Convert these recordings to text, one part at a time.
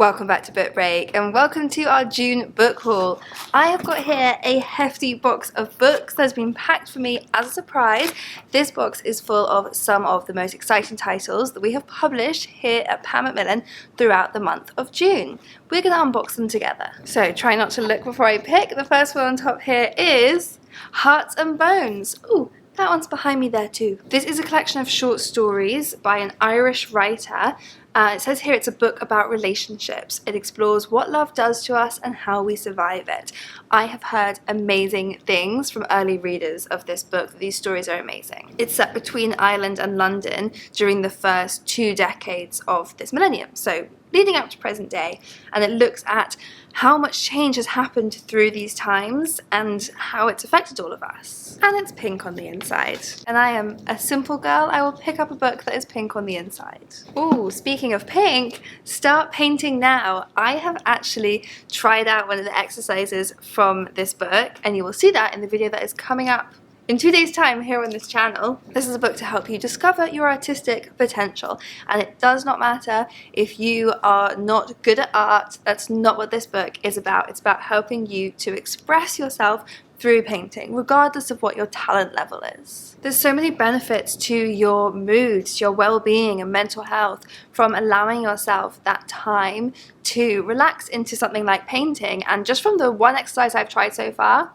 Welcome back to Book Break and welcome to our June book haul. I have got here a hefty box of books that has been packed for me as a surprise. This box is full of some of the most exciting titles that we have published here at Macmillan throughout the month of June. We're going to unbox them together. So try not to look before I pick. The first one on top here is Hearts and Bones. Ooh, that one's behind me there too. This is a collection of short stories by an Irish writer. It says here it's a book about relationships. It explores what love does to us and how we survive it. I have heard amazing things from early readers of this book. These stories are amazing. It's set between Ireland and London during the first 2 decades of this millennium, so leading up to present day, and it looks at how much change has happened through these times and how it's affected all of us. And it's pink on the inside. And I am a simple girl, I will pick up a book that is pink on the inside. Ooh, speaking of pink, start painting now. I have actually tried out one of the exercises from this book, and you will see that in the video that is coming up in 2 days' time here on this channel. This is a book to help you discover your artistic potential, and it does not matter if you are not good at art. That's not what this book is about. It's about helping you to express yourself through painting, regardless of what your talent level is. There's so many benefits to your mood, to your well-being and mental health from allowing yourself that time to relax into something like painting. And just from the one exercise I've tried so far,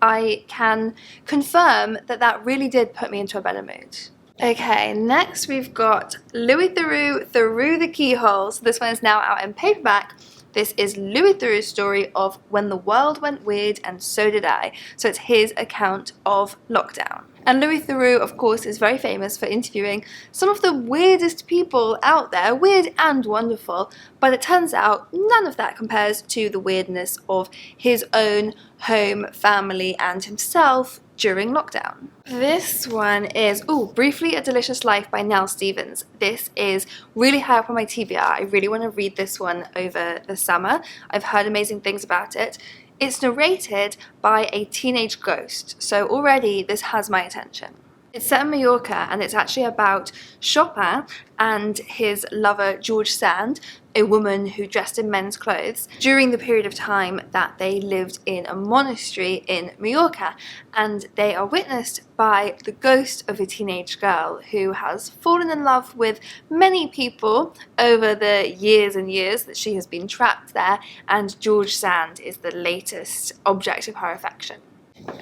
I can confirm that that really did put me into a better mood. Okay, next we've got Louis Theroux, Through the Keyhole. So this one is now out in paperback. This is Louis Theroux's story of When the World Went Weird and So Did I. So it's his account of lockdown. And Louis Theroux, of course, is very famous for interviewing some of the weirdest people out there, weird and wonderful, but it turns out none of that compares to the weirdness of his own home, family, and himself during lockdown. This one is, Briefly a Delicious Life by Nell Stevens. This is really high up on my TBR. I really want to read this one over the summer. I've heard amazing things about it. It's narrated by a teenage ghost, so already this has my attention. It's set in Mallorca, and it's actually about Chopin and his lover George Sand, a woman who dressed in men's clothes, during the period of time that they lived in a monastery in Mallorca. And they are witnessed by the ghost of a teenage girl who has fallen in love with many people over the years and years that she has been trapped there, and George Sand is the latest object of her affection.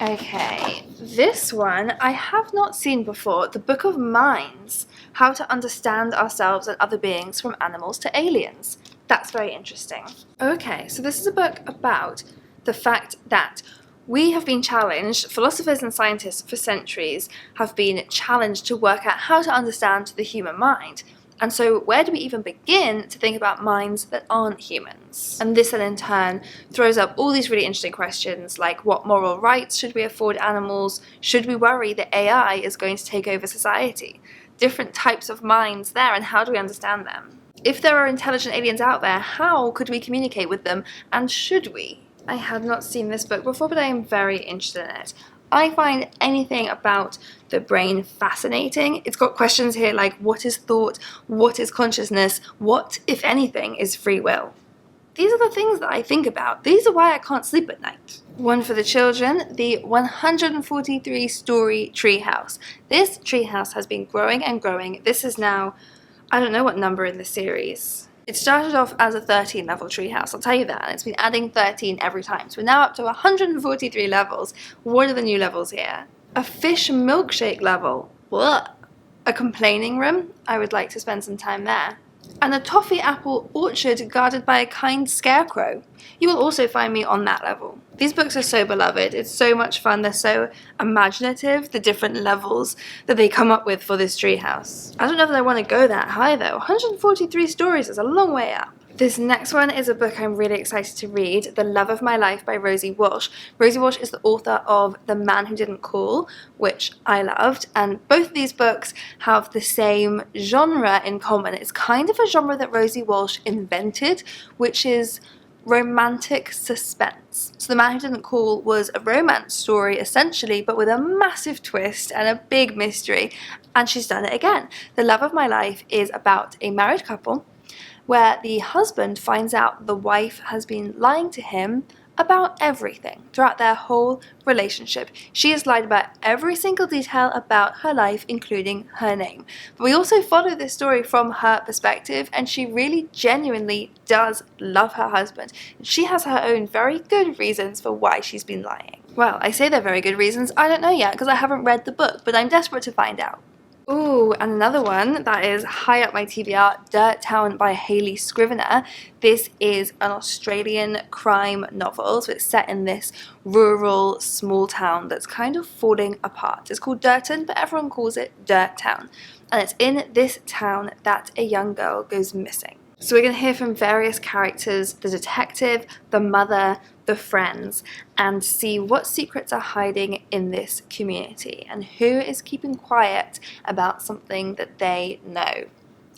Okay, this one I have not seen before, The Book of Minds, How to Understand Ourselves and Other Beings from Animals to Aliens. That's very interesting. Okay, so this is a book about the fact that we have been challenged, philosophers and scientists for centuries have been challenged to work out how to understand the human mind. And so where do we even begin to think about minds that aren't humans? And this then in turn throws up all these really interesting questions like, what moral rights should we afford animals? Should we worry that AI is going to take over society? Different types of minds there, and how do we understand them? If there are intelligent aliens out there, how could we communicate with them, and should we? I had not seen this book before, but I am very interested in it. I find anything about the brain fascinating. It's got questions here like, what is thought? What is consciousness? What, if anything, is free will? These are the things that I think about. These are why I can't sleep at night. One for the children, the 143-story treehouse. This treehouse has been growing and growing. This is now, I don't know what number in the series. It started off as a 13-level treehouse, I'll tell you that, and it's been adding 13 every time. So we're now up to 143 levels. What are the new levels here? A fish milkshake level. What? A complaining room? I would like to spend some time there. And a toffee apple orchard guarded by a kind scarecrow. You will also find me on that level. These books are so beloved. It's so much fun. They're so imaginative, the different levels that they come up with for this treehouse. I don't know if I want to go that high though. 143 stories is a long way up. This next one is a book I'm really excited to read, The Love of My Life by Rosie Walsh. Rosie Walsh is the author of The Man Who Didn't Call, which I loved, and both of these books have the same genre in common. It's kind of a genre that Rosie Walsh invented, which is romantic suspense. So The Man Who Didn't Call was a romance story essentially, but with a massive twist and a big mystery, and she's done it again. The Love of My Life is about a married couple where the husband finds out the wife has been lying to him about everything throughout their whole relationship. She has lied about every single detail about her life, including her name. But we also follow this story from her perspective, and she really genuinely does love her husband. She has her own very good reasons for why she's been lying. Well, I say they're very good reasons. I don't know yet because I haven't read the book, but I'm desperate to find out. Ooh, and another one that is high up my TBR, Dirt Town by Hayley Scrivener. This is an Australian crime novel, so it's set in this rural small town that's kind of falling apart. It's called Durton, but everyone calls it Dirt Town. And it's in this town that a young girl goes missing. So we're going to hear from various characters, the detective, the mother, the friends, and see what secrets are hiding in this community and who is keeping quiet about something that they know.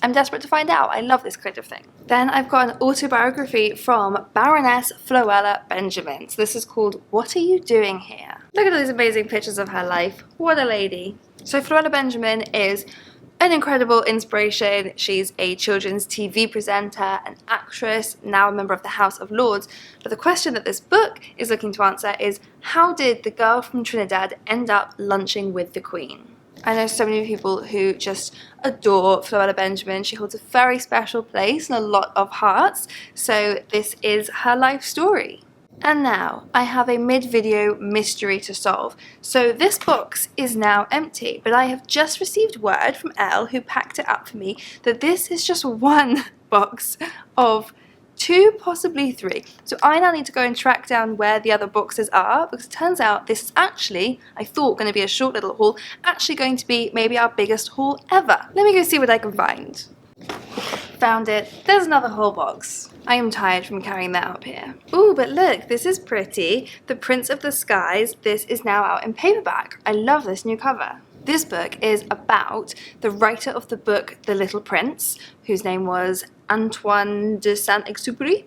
I'm desperate to find out. I love this kind of thing. Then I've got an autobiography from Baroness Floella Benjamin. So this is called What Are You Doing Here? Look at all these amazing pictures of her life. What a lady. So Floella Benjamin is an incredible inspiration. She's a children's TV presenter, an actress, now a member of the House of Lords. But the question that this book is looking to answer is, how did the girl from Trinidad end up lunching with the Queen? I know so many people who just adore Floella Benjamin. She holds a very special place in a lot of hearts. So this is her life story. And now I have a mid-video mystery to solve. So this box is now empty, but I have just received word from Elle, who packed it up for me, that this is just one box of 2, possibly 3. So I now need to go and track down where the other boxes are, because it turns out this is actually, I thought, going to be a short little haul, actually going to be maybe our biggest haul ever. Let me go see what I can find. Found it. There's another whole box. I am tired from carrying that up here. Ooh, but look, this is pretty. The Prince of the Skies. This is now out in paperback. I love this new cover. This book is about the writer of the book The Little Prince, whose name was Antoine de Saint-Exupéry,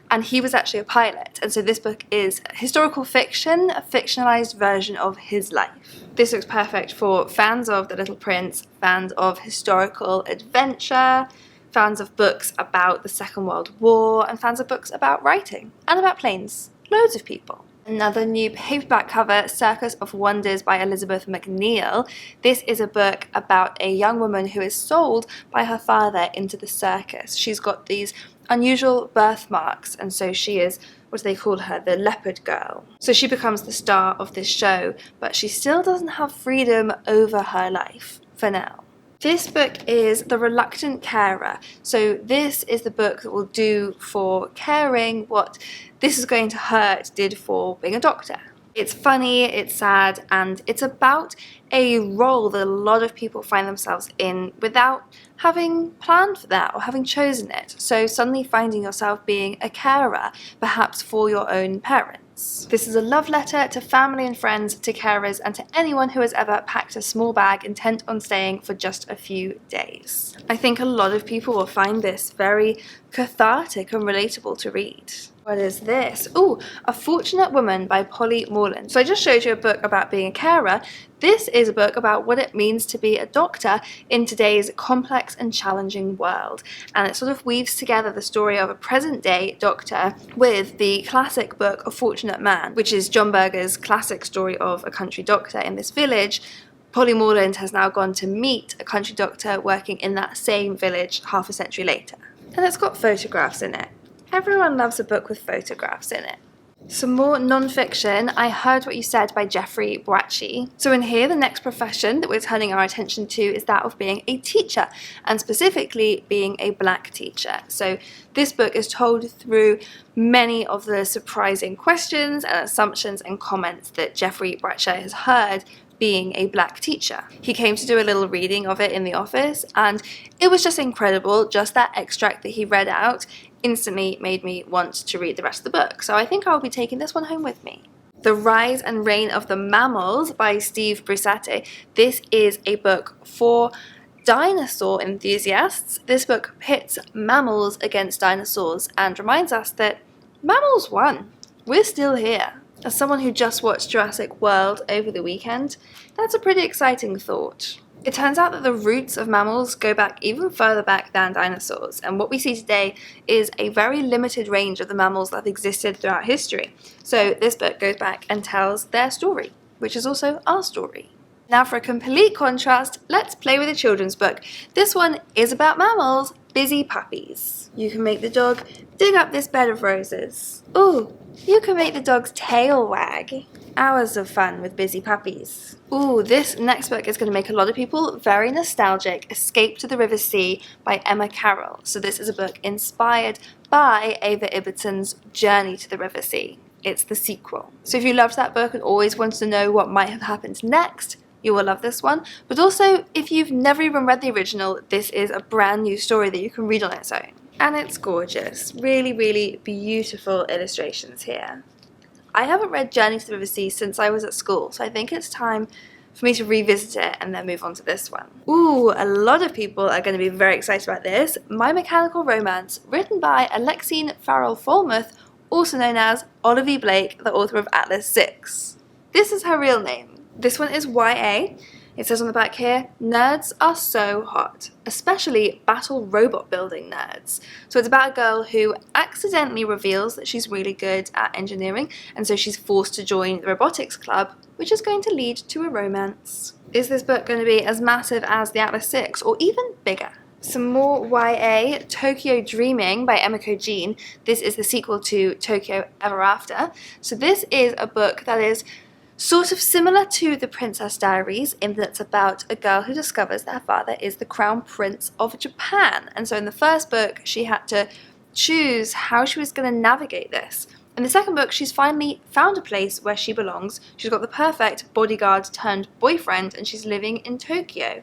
and he was actually a pilot. And so this book is historical fiction, a fictionalized version of his life. This looks perfect for fans of The Little Prince, fans of historical adventure, fans of books about the Second World War, and fans of books about writing and about planes. Loads of people. Another new paperback cover, Circus of Wonders by Elizabeth McNeil. This is a book about a young woman who is sold by her father into the circus. She's got these unusual birthmarks, and so she is, what do they call her, the leopard girl. So she becomes the star of this show, but she still doesn't have freedom over her life, for now. This book is The Reluctant Carer. So this is the book that will do for caring what This Is Going to Hurt did for being a doctor. It's funny, it's sad, and it's about a role that a lot of people find themselves in without having planned for that or having chosen it. So suddenly finding yourself being a carer, perhaps for your own parents. This is a love letter to family and friends, to carers, and to anyone who has ever packed a small bag intent on staying for just a few days. I think a lot of people will find this very cathartic and relatable to read. What is this? Ooh, A Fortunate Woman by Polly Morland. So I just showed you a book about being a carer. This is a book about what it means to be a doctor in today's complex and challenging world. And it sort of weaves together the story of a present-day doctor with the classic book A Fortunate Man, which is John Berger's classic story of a country doctor in this village. Polly Morland has now gone to meet a country doctor working in that same village half a century later. And it's got photographs in it. Everyone loves a book with photographs in it. Some more non-fiction, I Heard What You Said by Jeffrey Boakye. So in here, the next profession that we're turning our attention to is that of being a teacher, and specifically being a black teacher. So this book is told through many of the surprising questions and assumptions and comments that Jeffrey Boakye has heard being a black teacher. He came to do a little reading of it in the office, and it was just incredible. Just that extract that he read out instantly made me want to read the rest of the book. So I think I'll be taking this one home with me. The Rise and Reign of the Mammals by Steve Brusate. This is a book for dinosaur enthusiasts. This book pits mammals against dinosaurs and reminds us that mammals won. We're still here. As someone who just watched Jurassic World over the weekend, that's a pretty exciting thought. It turns out that the roots of mammals go back even further back than dinosaurs, and what we see today is a very limited range of the mammals that have existed throughout history. So this book goes back and tells their story, which is also our story. Now for a complete contrast, let's play with a children's book. This one is about mammals, busy puppies. You can make the dog dig up this bed of roses. Ooh, you can make the dog's tail wag. Hours of fun with busy puppies. Ooh, this next book is going to make a lot of people very nostalgic. Escape to the River Sea by Emma Carroll. So this is a book inspired by Ava Ibbotson's Journey to the River Sea. It's the sequel. So if you loved that book and always wanted to know what might have happened next, you will love this one. But also, if you've never even read the original, this is a brand new story that you can read on its own. And it's gorgeous. Really, really beautiful illustrations here. I haven't read Journey to the River Sea since I was at school, so I think it's time for me to revisit it and then move on to this one. Ooh, a lot of people are going to be very excited about this. My Mechanical Romance, written by Alexine Farrell-Falmouth, also known as Olivia Blake, the author of Atlas 6. This is her real name. This one is YA. It says on the back here, nerds are so hot, especially battle robot building nerds. So it's about a girl who accidentally reveals that she's really good at engineering, and so she's forced to join the robotics club, which is going to lead to a romance. Is this book going to be as massive as the Atlas 6, or even bigger? Some more YA, Tokyo Dreaming by Emiko Jean. This is the sequel to Tokyo Ever After. So this is a book that is sort of similar to The Princess Diaries in that it's about a girl who discovers that her father is the Crown Prince of Japan. And so in the first book, she had to choose how she was going to navigate this. In the second book, she's finally found a place where she belongs. She's got the perfect bodyguard turned boyfriend, and she's living in Tokyo.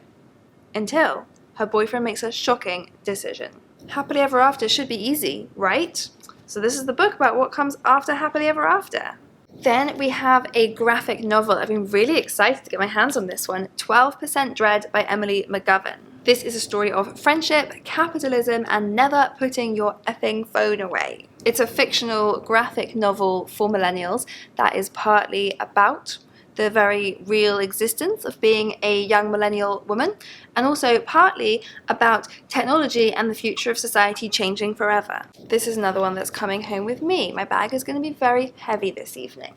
Until her boyfriend makes a shocking decision. Happily Ever After should be easy, right? So this is the book about what comes after Happily Ever After. Then we have a graphic novel. I've been really excited to get my hands on this one, 12% Dread by Emily McGovern. This is a story of friendship, capitalism, and never putting your effing phone away. It's a fictional graphic novel for millennials that is partly about the very real existence of being a young millennial woman, and also partly about technology and the future of society changing forever. This is another one that's coming home with me. My bag is going to be very heavy this evening.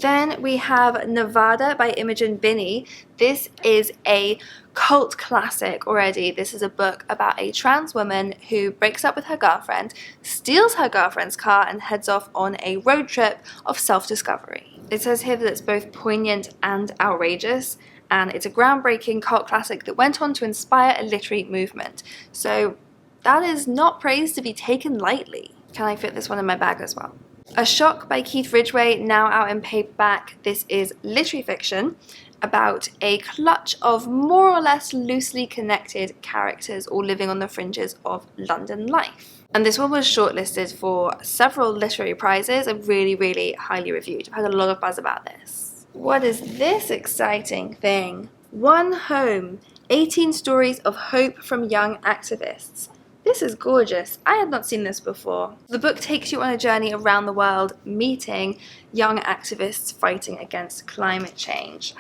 Then we have Nevada by Imogen Binney. This is a cult classic already. This is a book about a trans woman who breaks up with her girlfriend, steals her girlfriend's car, and heads off on a road trip of self-discovery. It says here that it's both poignant and outrageous, and it's a groundbreaking cult classic that went on to inspire a literary movement. So that is not praise to be taken lightly. Can I fit this one in my bag as well? A Shock by Keith Ridgway, now out in paperback. This is literary fiction about a clutch of more or less loosely connected characters all living on the fringes of London life. And this one was shortlisted for several literary prizes and really, really highly reviewed. I've had a lot of buzz about this. What is this exciting thing? One Home, 18 Stories of Hope from Young Activists. This is gorgeous. I had not seen this before. The book takes you on a journey around the world, meeting young activists fighting against climate change.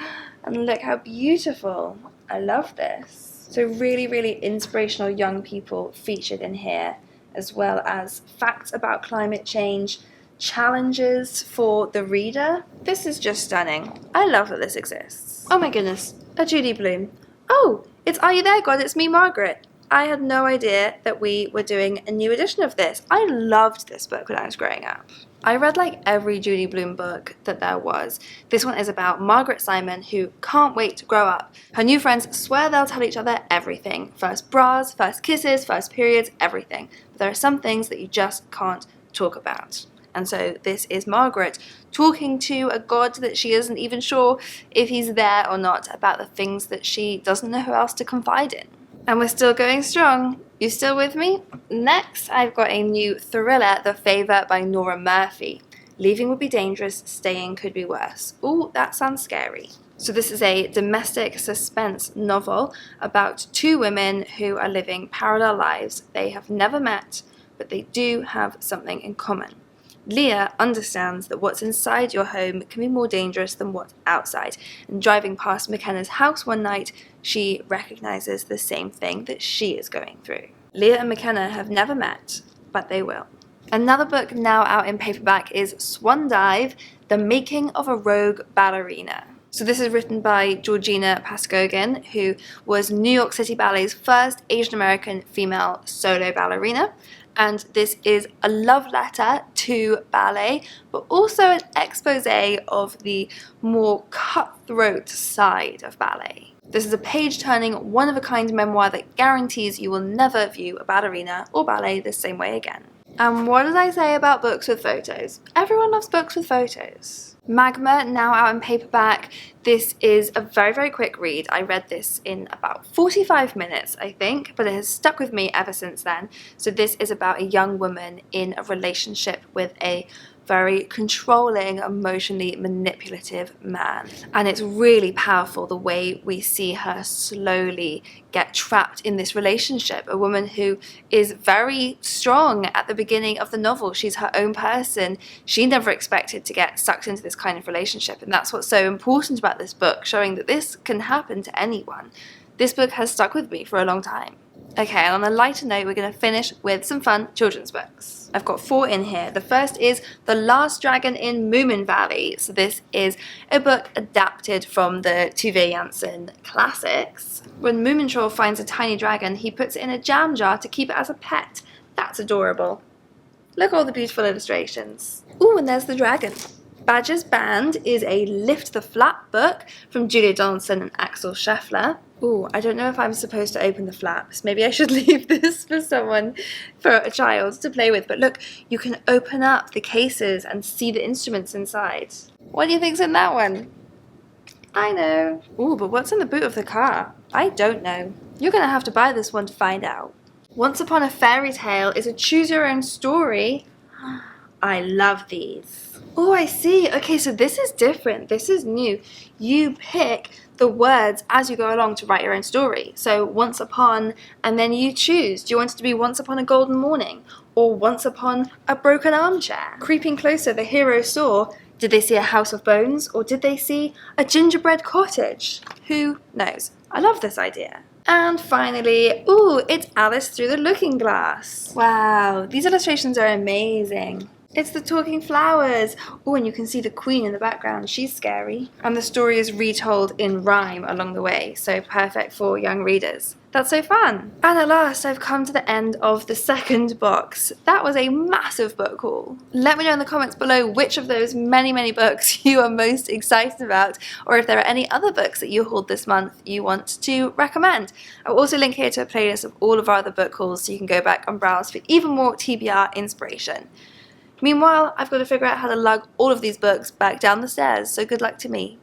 And look how beautiful. I love this. So really, really inspirational young people featured in here, as well as facts about climate change, challenges for the reader. This is just stunning. I love that this exists. Oh my goodness, a Judy Blume. Oh, it's Are You There, God? It's me, Margaret. I had no idea that we were doing a new edition of this. I loved this book when I was growing up. I read like every Judy Blume book that there was. This one is about Margaret Simon, who can't wait to grow up. Her new friends swear they'll tell each other everything. First bras, first kisses, first periods, everything. But there are some things that you just can't talk about. And so this is Margaret talking to a god that she isn't even sure if he's there or not, about the things that she doesn't know who else to confide in. And we're still going strong. You still with me? Next, I've got a new thriller, The Favour by Nora Murphy. Leaving would be dangerous, staying could be worse. Ooh, that sounds scary. So this is a domestic suspense novel about two women who are living parallel lives. They have never met, but they do have something in common. Leah understands that what's inside your home can be more dangerous than what's outside, and driving past McKenna's house one night, she recognizes the same thing that she is going through. Leah and McKenna have never met, but they will. Another book now out in paperback is Swan Dive, The Making of a Rogue Ballerina. So this is written by Georgina Paskogin, who was New York City Ballet's first Asian American female solo ballerina. And this is a love letter to ballet, but also an expose of the more cutthroat side of ballet. This is a page-turning, one-of-a-kind memoir that guarantees you will never view a ballerina or ballet the same way again. And what did I say about books with photos? Everyone loves books with photos. Magma, now out in paperback. This is a very, very quick read. I read this in about 45 minutes, I think, but it has stuck with me ever since then. So this is about a young woman in a relationship with a very controlling, emotionally manipulative man. And it's really powerful the way we see her slowly get trapped in this relationship. A woman who is very strong at the beginning of the novel. She's her own person. She never expected to get sucked into this kind of relationship. And that's what's so important about this book, showing that this can happen to anyone. This book has stuck with me for a long time. Okay, and on a lighter note, we're going to finish with some fun children's books. I've got 4 in here. The first is The Last Dragon in Moomin Valley. So this is a book adapted from the Tove Jansson classics. When Moomintroll finds a tiny dragon, he puts it in a jam jar to keep it as a pet. That's adorable. Look at all the beautiful illustrations. Ooh, and there's the dragon. Badger's Band is a Lift the Flap book from Julia Donaldson and Axel Scheffler. Ooh, I don't know if I'm supposed to open the flaps. Maybe I should leave this for someone, for a child to play with. But look, you can open up the cases and see the instruments inside. What do you think's in that one? I know. Ooh, but what's in the boot of the car? I don't know. You're gonna have to buy this one to find out. Once Upon a Fairy Tale is a choose your own story. I love these. Oh, I see. Okay, so this is different. This is new. You pick the words as you go along to write your own story. So once upon, and then you choose. Do you want it to be once upon a golden morning? Or once upon a broken armchair? Creeping closer, the hero saw, did they see a house of bones? Or did they see a gingerbread cottage? Who knows? I love this idea. And finally, ooh, it's Alice Through the Looking Glass. Wow, these illustrations are amazing. It's the talking flowers. Oh, and you can see the queen in the background. She's scary. And the story is retold in rhyme along the way, so perfect for young readers. That's so fun. And at last, I've come to the end of the second box. That was a massive book haul. Let me know in the comments below which of those many, many books you are most excited about, or if there are any other books that you hauled this month you want to recommend. I'll also link here to a playlist of all of our other book hauls so you can go back and browse for even more TBR inspiration. Meanwhile, I've got to figure out how to lug all of these books back down the stairs, so good luck to me.